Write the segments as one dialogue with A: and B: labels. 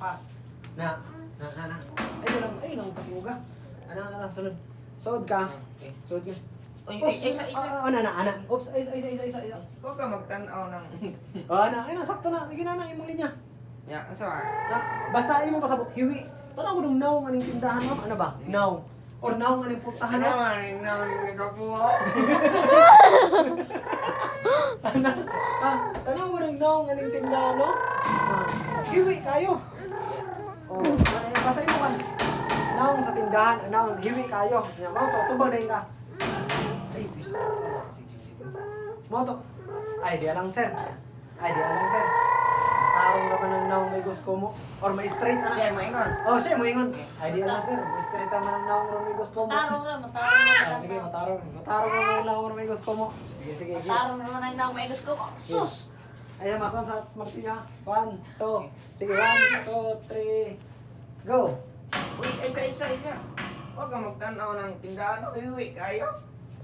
A: pa. Na. Ay, lang patiuga. Ana, sunod. Sod ka.
B: Okay.
A: Sod ka.
B: Uy,
A: Oops,
B: isa.
A: ana. Oops, isa.
B: Huwag ka magtanaw ng...
A: Ana, sakto na. Sige na, imong linya.
B: Ya, ang sawa.
A: Basta imo pasabot, hiwi. Tanaw ko nung naong aning tindahan mo. Ano ba? Naong. Or naong aning pultahan
B: Ano
A: mo.
B: man, nagkakuha.
A: Tanaw mo nung naong aning tindahan mo. Hiwi kayo. Oh, basta imo man. Naong sa tindahan, naong hiwi kayo. Mo to, tubag na ka. Ay, bisa. Mo to. Ay, di alang sir. Tarong naman ng naong may gusto mo. Or may straight na.
B: Siya, maingon.
A: Oh, siya mo ingon. Ay, di alang sir. May straight naman ng naong may gusto mo.
C: Matarong na.
A: Sige, matarong. Matarong naman ng naong may gusto mo. Sige.
C: Matarong naman ang naong may gusto ko. Sus!
A: Ayan, makon sa martilyo. 1, 2. Sige, 1, 2, 3. Go!
B: Uy, isa. Huwag ka magtanaw ng tindahan. Uy, kayo.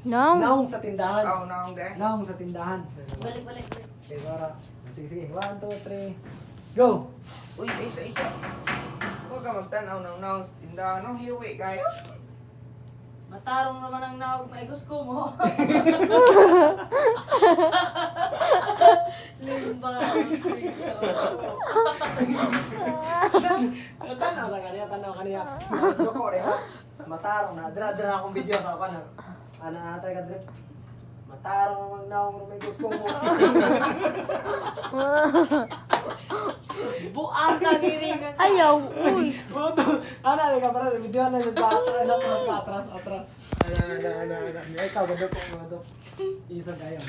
A: Naong sa tindahan.
B: Aw, naong de.
A: Naong sa tindahan.
C: Balik.
A: Sige, para. Sige. 1, 2, 3. Go!
B: Uy, isa. Huwag ka magtanaw ng naong sa tindahan. Hiwi kayo.
C: Matarong naman ang naong may gusto mo. Limba.
A: Tanaw kaniya. Doko rin ha. Matarong na. Dira akong video sa ako na. Ano atay ka drip. Matarong naman naong may gusto mo.
C: Buang ka giringan ka.
D: Ayaw, uy.
A: Boto. Ano ka para video na atras. Ano. Ikaw gadok ko. Isa kayo.